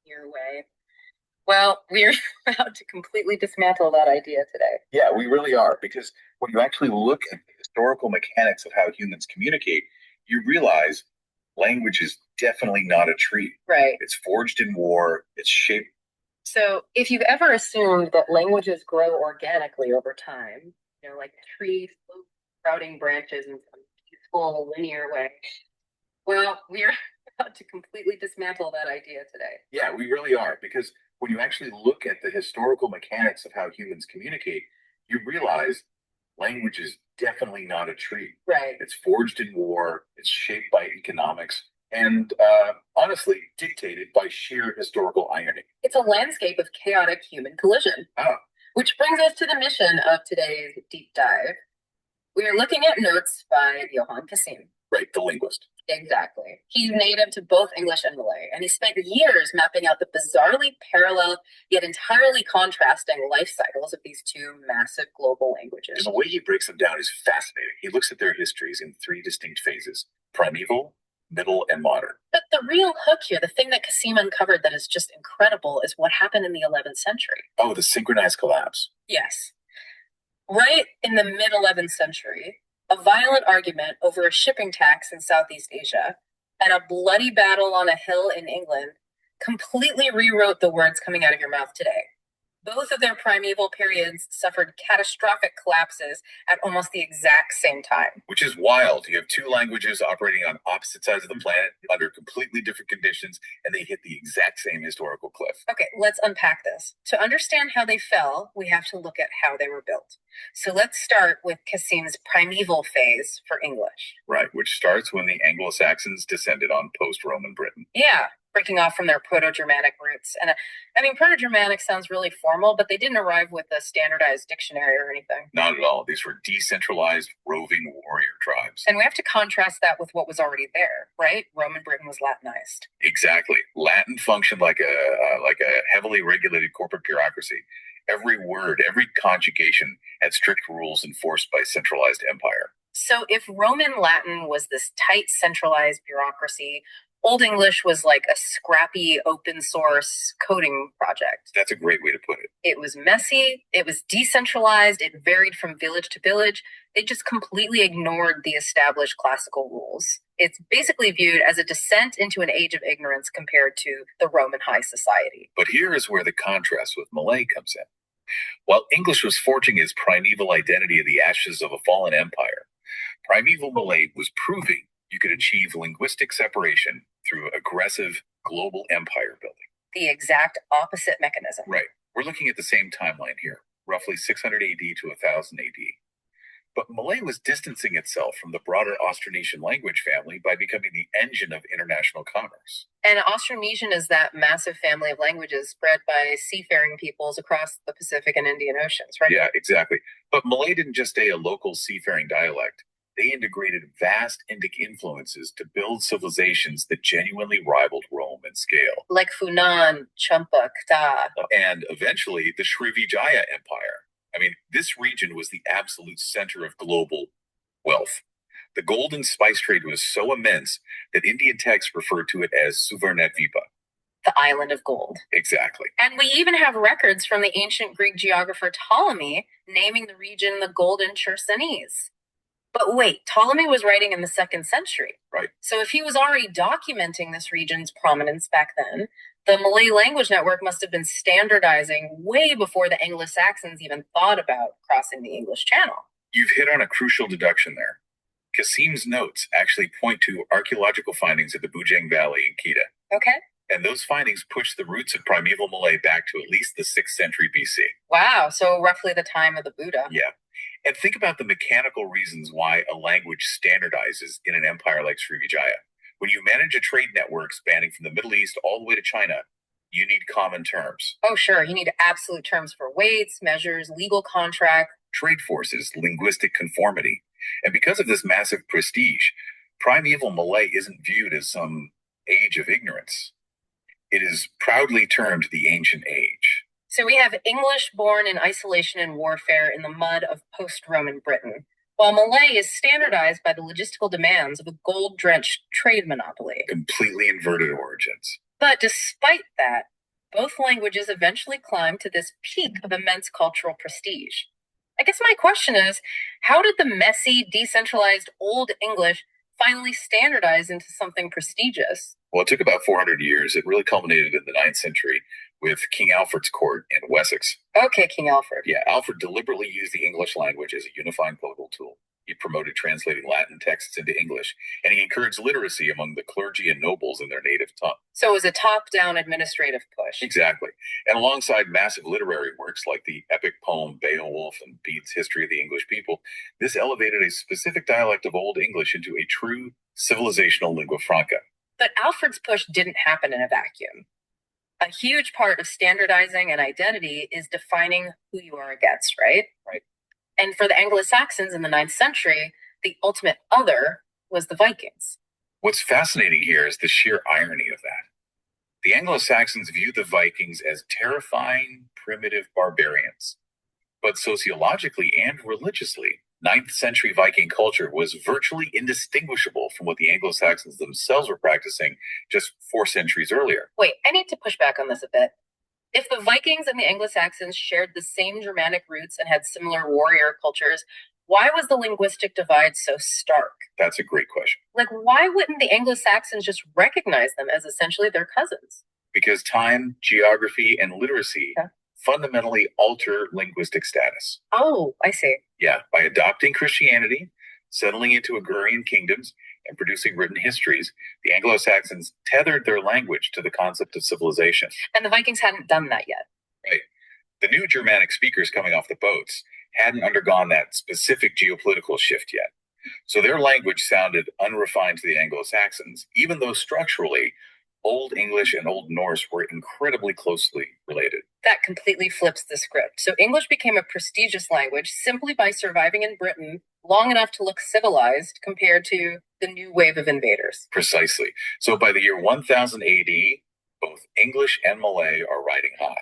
linear way. Well, we're about to completely dismantle that idea today. Yeah, we really are. Because when you actually look at the historical mechanics of how humans communicate, you realize language is definitely not a tree. Right. It's forged in war, it's shaped. So, if you've ever assumed that languages grow organically over time, like trees sprouting branches in some peaceful linear way, well, we're about to completely dismantle that idea today. Yeah, we really are. Because when you actually look at the historical mechanics of how humans communicate, you realize language is definitely not a tree. Right. It's forged in war, it's shaped by economics, and honestly, dictated by sheer historical irony. It's a landscape of chaotic human collision. Ah, Which brings us to the mission of today's deep dive. We are looking at notes by Johann Kassim. right, the linguist. Exactly. He's native to both English and Malay, and he spent years mapping out the bizarrely parallel yet entirely contrasting life cycles of these two massive global languages. And the way he breaks them down is fascinating. He looks at their histories in three distinct phases: primeval, middle, and modern. But the real hook here, the thing that Kassim uncovered that is just incredible, is what happened in the 11th century. Oh, the synchronized collapse. Yes. Right in the mid 11th century, a violent argument over a shipping tax in Southeast Asia and a bloody battle on a hill in England completely rewrote the words coming out of your mouth today. Both of their primeval periods suffered catastrophic collapses at almost the exact same time. Which is wild. You have two languages operating on opposite sides of the planet under completely different conditions, and they hit the exact same historical cliff. Okay, let's unpack this. To understand how they fell, we have to look at how they were built. So let's start with Kassim's primeval phase for English. Right, which starts when the Anglo-Saxons descended on post-Roman Britain. Yeah, breaking off from their Proto-Germanic roots. And Proto-Germanic sounds really formal, but they didn't arrive with a standardized dictionary or anything. Not at all. These were decentralized, roving warrior tribes. And we have to contrast that with what was already there, right? Roman Britain was Latinized. Exactly. Latin functioned like a heavily regulated corporate bureaucracy. Every word, every conjugation had strict rules enforced by centralized empire. So if Roman Latin was this tight, centralized bureaucracy, Old English was like a scrappy open source coding project. That's a great way to put it. It was messy, it was decentralized, it varied from village to village. They just completely ignored the established classical rules. It's basically viewed as a descent into an age of ignorance compared to the Roman high society. But here is where the contrast with Malay comes in. While English was forging its primeval identity in the ashes of a fallen empire, primeval Malay was proving you could achieve linguistic separation through aggressive global empire building. The exact opposite mechanism. Right. We're looking at the same timeline here, roughly 600 AD to 1000 AD. But Malay was distancing itself from the broader Austronesian language family by becoming the engine of international commerce. And Austronesian is that massive family of languages spread by seafaring peoples across the Pacific and Indian Oceans, right? Yeah, exactly. But Malay didn't just stay a local seafaring dialect. They integrated vast Indic influences to build civilizations that genuinely rivaled Rome in scale. Like Funan, Champa, Kedah. And eventually the Srivijaya Empire. This region was the absolute center of global wealth. The gold and spice trade was so immense that Indian texts referred to it as Suvarnadvipa. The island of gold. Exactly. And we even have records from the ancient Greek geographer Ptolemy naming the region the Golden Chersonese. But wait, Ptolemy was writing in the 2nd century. Right. So if he was already documenting this region's prominence back then, the Malay language network must have been standardizing way before the Anglo-Saxons even thought about crossing the English Channel. You've hit on a crucial deduction there. Kassim's notes actually point to archaeological findings at the Bujang Valley in Kedah. Okay. And those findings push the roots of primeval Malay back to at least the 6th century BC. Wow, so roughly the time of the Buddha. Yeah. And think about the mechanical reasons why a language standardizes in an empire like Srivijaya. When you manage a trade network spanning from the Middle East all the way to China, you need common terms. Oh, sure. You need absolute terms for weights, measures, legal contract. Trade forces, linguistic conformity. And because of this massive prestige, primeval Malay isn't viewed as some age of ignorance. It is proudly termed the Ancient Age. So we have English born in isolation and warfare in the mud of post-Roman Britain, while Malay is standardized by the logistical demands of a gold-drenched trade monopoly. Completely inverted origins. But despite that, Both languages eventually climbed to this peak of immense cultural prestige. I guess my question is, how did the messy, decentralized Old English finally standardize into something prestigious? Well, it took about 400 years. It really culminated in the 9th century with King Alfred's court in Wessex. Okay, King Alfred. Yeah, Alfred deliberately used the English language as a unifying political tool. He promoted translating Latin texts into English, and he encouraged literacy among the clergy and nobles in their native tongue. So it was a top-down administrative push. Exactly. And alongside massive literary works like the epic poem Beowulf and Bede's History of the English People, this elevated a specific dialect of Old English into a true civilizational lingua franca. But Alfred's push didn't happen in a vacuum. A huge part of standardizing an identity is defining who you are against, right? Right. And for the Anglo-Saxons in the 9th century, the ultimate other was the Vikings. What's fascinating here is the sheer irony of that. The Anglo-Saxons viewed the Vikings as terrifying, primitive barbarians. But sociologically and religiously, 9th century Viking culture was virtually indistinguishable from what the Anglo-Saxons themselves were practicing just 4 centuries earlier. Wait, I need to push back on this a bit. If the Vikings and the Anglo-Saxons shared the same Germanic roots and had similar warrior cultures, why was the linguistic divide so stark? That's a great question. Like, why wouldn't the Anglo-Saxons just recognize them as essentially their cousins? Because time, geography, and literacy fundamentally alter linguistic status. Oh, I see. Yeah, by adopting Christianity, settling into agrarian kingdoms, and producing written histories, the Anglo-Saxons tethered their language to the concept of civilization. And the Vikings hadn't done that yet. Right. The new Germanic speakers coming off the boats hadn't undergone that specific geopolitical shift yet. So their language sounded unrefined to the Anglo-Saxons, even though structurally, Old English and Old Norse were incredibly closely related. That completely flips the script. So English became a prestigious language simply by surviving in Britain long enough to look civilized compared to the new wave of invaders. Precisely. So by the year 1000 AD, both English and Malay are riding high.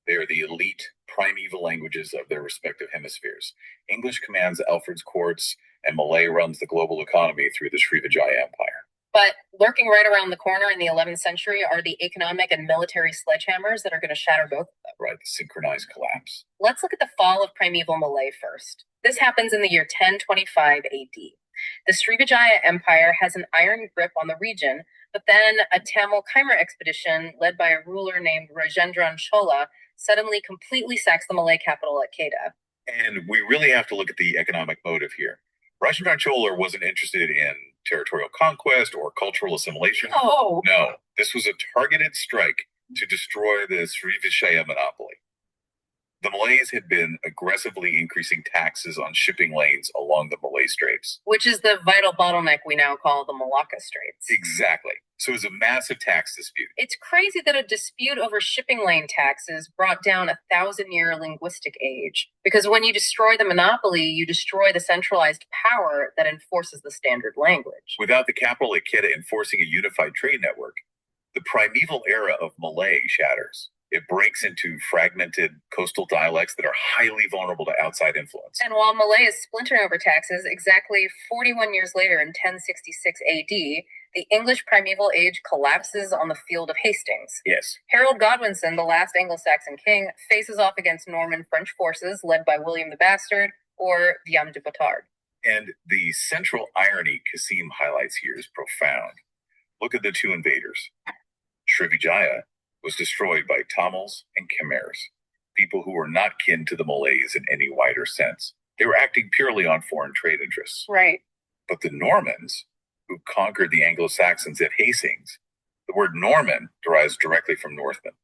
They are the elite primeval languages of their respective hemispheres. English commands Alfred's courts, and Malay runs the global economy through the Srivijaya Empire. But lurking right around the corner in the 11th century are the economic and military sledgehammers that are going to shatter both of them. Right, the synchronized collapse. Let's look at the fall of primeval Malay first. This happens in the year 1025 AD. The Srivijaya Empire has an iron grip on the region, but then a Tamil Khmer expedition led by a ruler named Rajendran Chola suddenly completely sacks the Malay capital at Kedah. And we really have to look at the economic motive here. Rajendran Chola wasn't interested in territorial conquest or cultural assimilation. Oh. No, this was a targeted strike to destroy the Srivijaya monopoly. The Malays had been aggressively increasing taxes on shipping lanes along the Malay Straits. Which is the vital bottleneck we now call the Malacca Straits. Exactly. So it was a massive tax dispute. It's crazy that a dispute over shipping lane taxes brought down a 1,000-year linguistic age. Because when you destroy the monopoly, you destroy the centralized power that enforces the standard language. Without the capital at Kedah enforcing a unified trade network, the primeval era of Malay shatters. It breaks into fragmented coastal dialects that are highly vulnerable to outside influence. And while Malay is splintering over taxes, exactly 41 years later in 1066 AD, the English primeval age collapses on the field of Hastings. Yes. Harold Godwinson, the last Anglo-Saxon king, faces off against Norman French forces led by William the Bastard or Guillaume de Bouchard. And the central irony Kassim highlights here is profound. Look at the two invaders. Srivijaya was destroyed by Tamils and Khmers, people who were not kin to the Malays in any wider sense. They were acting purely on foreign trade interests. Right. But the Normans, who conquered the Anglo-Saxons at Hastings, the word Norman derives directly from Northmen.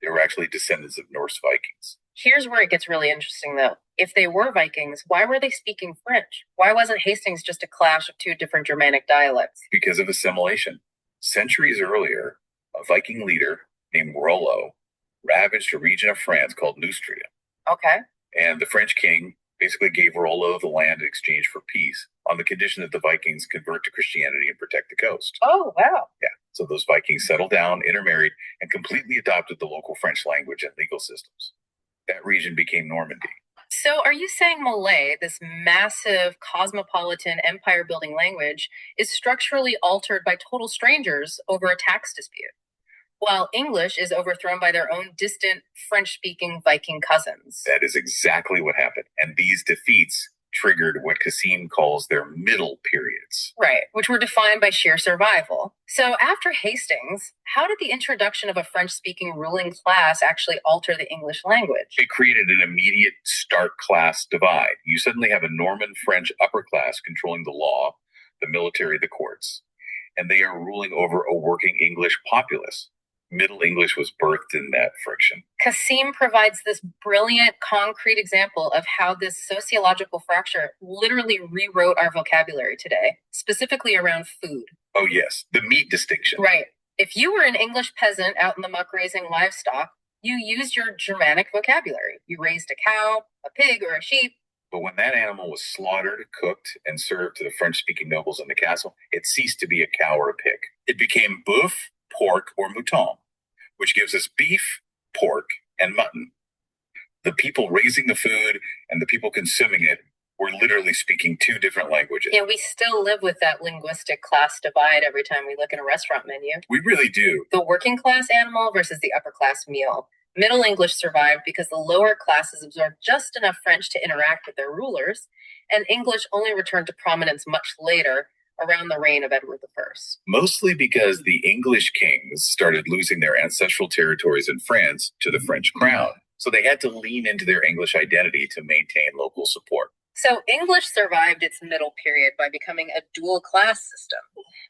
They were actually descendants of Norse Vikings. Here's where it gets really interesting, though. If they were Vikings, why were they speaking French? Why wasn't Hastings just a clash of two different Germanic dialects? Because of assimilation. Centuries earlier, a Viking leader named Rollo ravaged a region of France called Neustria. Okay. And the French king basically gave Rollo the land in exchange for peace on the condition that the Vikings convert to Christianity and protect the coast. Oh, wow. Yeah. So those Vikings settled down, intermarried, and completely adopted the local French language and legal systems. That region became Normandy. So are you saying Malay, this massive cosmopolitan empire-building language, is structurally altered by total strangers over a tax dispute? while English is overthrown by their own distant French-speaking Viking cousins. That is exactly what happened. And these defeats triggered what Kassim calls their middle periods. Right, which were defined by sheer survival. So after Hastings, how did the introduction of a French-speaking ruling class actually alter the English language? It created an immediate stark class divide. You suddenly have a Norman French upper class controlling the law, the military, the courts, and they are ruling over a working English populace. Middle English was birthed in that friction. Kassim provides this brilliant, concrete example of how this sociological fracture literally rewrote our vocabulary today, specifically around food. Oh, yes, the meat distinction. Right. If you were an English peasant out in the muck raising livestock, you used your Germanic vocabulary. You raised a cow, a pig, or a sheep. But when that animal was slaughtered, cooked, and served to the French-speaking nobles in the castle, it ceased to be a cow or a pig. It became boeuf, pork, or mouton, which gives us beef, pork, and mutton. The people raising the food and the people consuming it were literally speaking two different languages. Yeah, we still live with that linguistic class divide every time we look at a restaurant menu. We really do. The working class animal versus the upper class meal. Middle English survived because the lower classes absorbed just enough French to interact with their rulers, and English only returned to prominence much later, around the reign of Edward I. Mostly because the English kings started losing their ancestral territories in France to the French crown, so they had to lean into their English identity to maintain local support. So English survived its middle period by becoming a dual class system.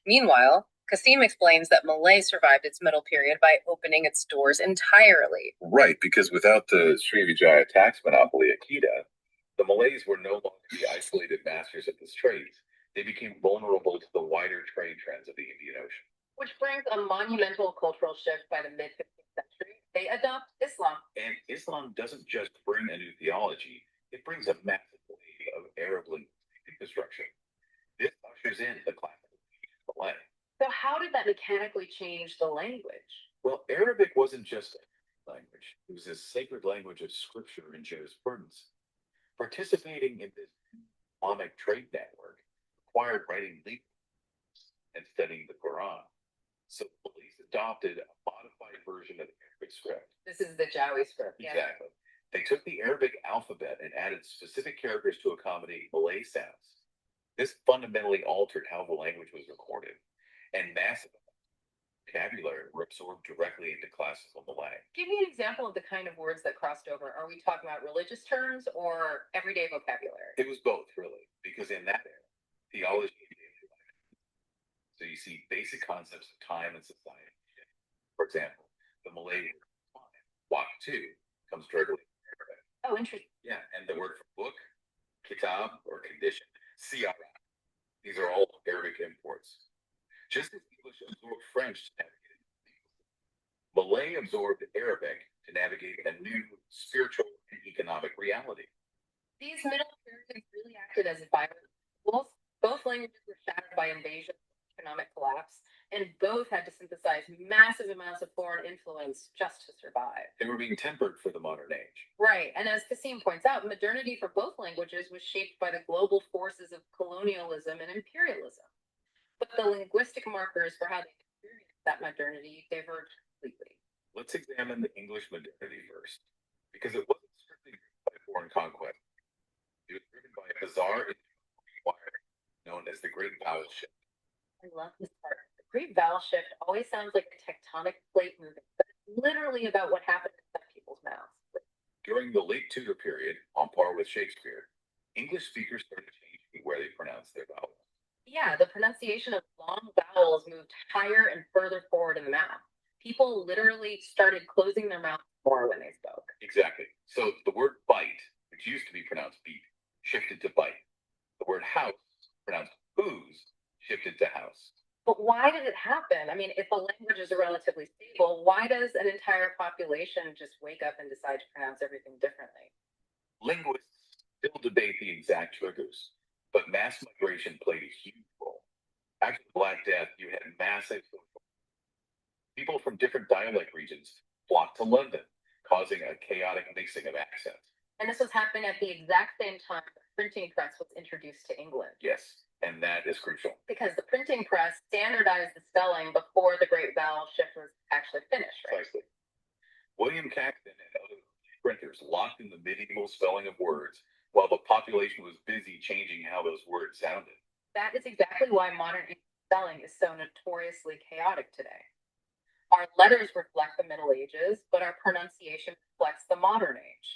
Meanwhile, Kassim explains that Malay survived its middle period by opening its doors entirely. Right, because without the Srivijaya tax monopoly at Kedah, the Malays were no longer the isolated masters of this trade. They became vulnerable to the wider trade trends of the Indian Ocean. Which brings a monumental cultural shift by the mid-15th century. They adopt Islam. And Islam doesn't just bring a new theology, it brings a massive wave of Arab linguistic infrastructure. This ushers in the classical Malay. So how did that mechanically change the language? Well, Arabic wasn't just a language. It was a sacred language of scripture and jurisprudence. Participating in this Islamic trade network required writing legal and studying the Quran. So police adopted a modified version of the Arabic script. This is the Jawi script. Yeah. Exactly. They took the Arabic alphabet and added specific characters to accommodate Malay sounds. This fundamentally altered how the language was recorded, and massive vocabulary were absorbed directly into classical Malay. Give me an example of the kind of words that crossed over. Are we talking about religious terms or everyday vocabulary? It was both, really, because in that era, theology and daily life. So you see basic concepts of time and society. For example, the Malay word time, waktu, comes directly from Arabic. Oh, interesting. Yeah, and the word for book, kitab, or condition, siyara. These are all Arabic imports. Just as English absorbed French to navigate Malay absorbed Arabic to navigate a new spiritual and economic reality. These middle periods really acted as violent tools. Both languages were shattered by invasion, economic collapse, and both had to synthesize massive amounts of foreign influence just to survive. They were being tempered for the modern age. Right, and as Kassim points out, modernity for both languages was shaped by the global forces of colonialism and imperialism. But the linguistic markers for how they experienced that modernity diverged completely. Let's examine the English modernity first, because it wasn't strictly driven by foreign conquest. It was driven by a bizarre inquiry known as the Great Vowel Shift. I love this part. The Great Vowel Shift always sounds like a tectonic plate moving, but it's literally about what happened in people's mouths. During the late Tudor period, on par with Shakespeare, English speakers started changing where they pronounced their vowels. Yeah, the pronunciation of long vowels moved higher and further forward in the mouth. People literally started closing their mouth more when they spoke. Exactly. So the word bite, which used to be pronounced beat, shifted to bite. The word house, pronounced booze, shifted to house. But why did it happen? I mean, if a language is relatively stable, why does an entire population just wake up and decide to pronounce everything differently? Linguists still debate the exact triggers, but mass migration played a huge role. After the Black Death, you had massive people from different dialect regions flocked to London, causing a chaotic mixing of accents. And this was happening at the exact same time the printing press was introduced to England. Yes, and that is crucial. Because the printing press standardized the spelling before the Great Vowel Shift was actually actually finish, right? Precisely. William Caxton and other printers locked in the medieval spelling of words while the population was busy changing how those words sounded. That is exactly why modern English spelling is so notoriously chaotic today. Our letters reflect the Middle Ages, but our pronunciation reflects the modern age.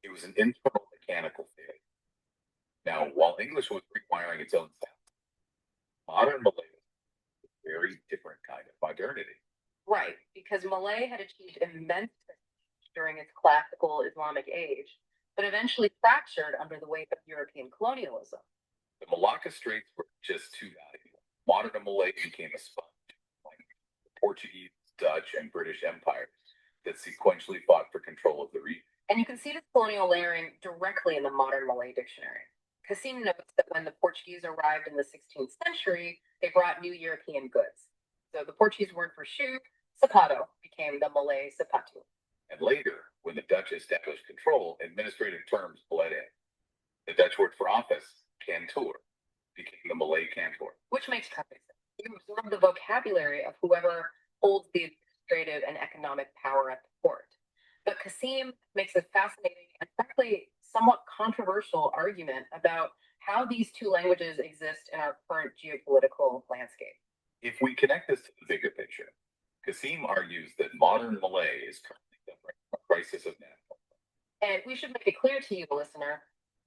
It was an internal mechanical thing. Now, while English was requiring its own sound, modern Malay was a very different kind of modernity. Right, because Malay had achieved immense prestige during its classical Islamic age, but eventually fractured under the weight of European colonialism. The Malacca Straits were just too valuable. Modern Malay became a sponge, like the Portuguese, Dutch, and British empires that sequentially fought for control of the region. And you can see this colonial layering directly in the modern Malay dictionary. Kassim notes that when the Portuguese arrived in the 16th century, they brought new European goods. So the Portuguese word for shoe, sapato, became the Malay sepatu. And later, when the Dutch established control, administrative terms bled in. The Dutch word for office, cantor, became the Malay cantor. Which makes perfect sense. You absorb the vocabulary of whoever holds the administrative and economic power at the court. But Kassim makes a fascinating and frankly somewhat controversial argument about how these two languages exist in our current geopolitical landscape. If we connect this to the bigger picture, Kassim argues that modern Malay is currently suffering from a crisis of national. And we should make it clear to you, listener,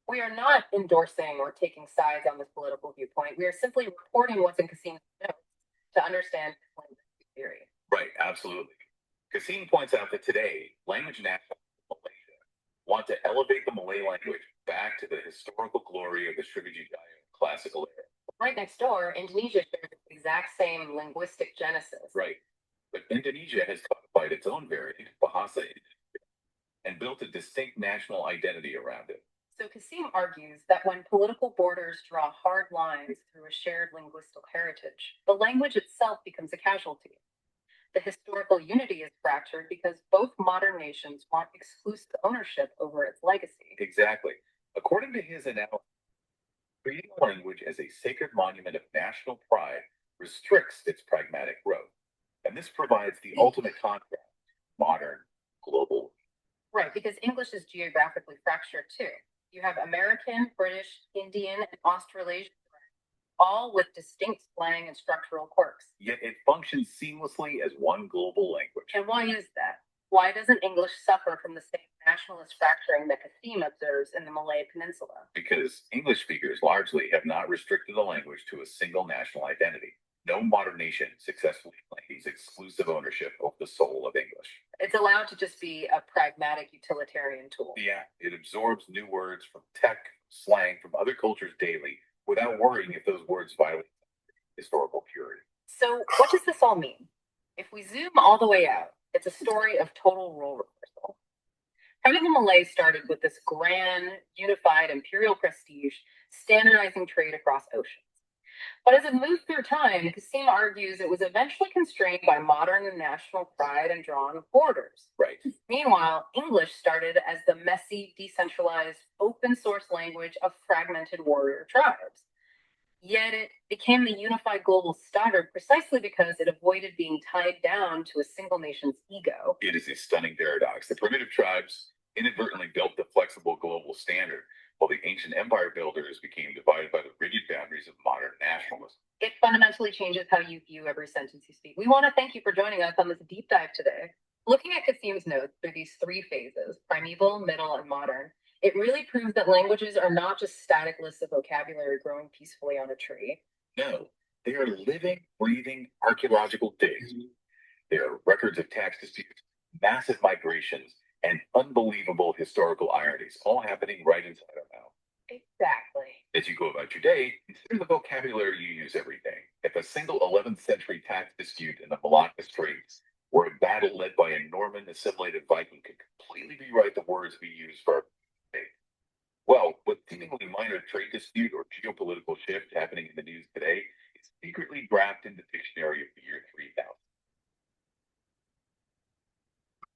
we are not endorsing or taking sides on this political viewpoint. We are simply reporting what's in Kassim's notes to understand linguistic theory. Right, absolutely. Kassim points out that today, language nationalists in Malaysia want to elevate the Malay language back to the historical glory of the Srivijaya classical era. Right next door, Indonesia shares the exact same linguistic genesis. Right. But Indonesia has codified its own variant, Bahasa Indonesia, and built a distinct national identity around it. So Kassim argues that when political borders draw hard lines through a shared linguistic heritage, the language itself becomes a casualty. The historical unity is fractured because both modern nations want exclusive ownership over its legacy. Exactly. According to his analysis, treating a language as a sacred monument of national pride restricts its pragmatic growth. And this provides the ultimate contrast to modern global. Right, because English is geographically fractured too. You have American, British, Indian, and Australasian, all with distinct slang and structural quirks. Yet it functions seamlessly as one global language. And why is that? Why doesn't English suffer from the same nationalist fracturing that Kassim observes in the Malay Peninsula? Because English speakers largely have not restricted the language to a single national identity. No modern nation successfully claims exclusive ownership of the soul of English. It's allowed to just be a pragmatic utilitarian tool. Yeah, it absorbs new words from tech, slang from other cultures daily without worrying if those words violate historical purity. So, what does this all mean? If we zoom all the way out, it's a story of total role reversal. Having the Malay started with this grand, unified imperial prestige, standardizing trade across oceans. But as it moved through time, Kassim argues it was eventually constrained by modern and national pride and drawn borders. Right. Meanwhile, English started as the messy, decentralized, open source language of fragmented warrior tribes. Yet it became the unified global standard precisely because it avoided being tied down to a single nation's ego. It is a stunning paradox. The primitive tribes inadvertently built the flexible global standard, while the ancient empire builders became divided by the rigid boundaries of modern nationalism. It fundamentally changes how you view every sentence you speak. We want to thank you for joining us on this deep dive today. Looking at Kassim's notes through these three phases, primeval, middle, and modern, it really proves that languages are not just static lists of vocabulary growing peacefully on a tree. No, they are living, breathing archaeological digs. They are records of tax disputes, massive migrations, and unbelievable historical ironies, all happening right inside our mouth. Exactly. As you go about your day, consider the vocabulary you use every day. If a single 11th century tax dispute in the Malacca Straits or a battle led by a Norman assimilated Viking could completely rewrite the words we use for our day, well, what seemingly minor trade dispute or geopolitical shift happening in the news today is secretly drafted in the dictionary of the year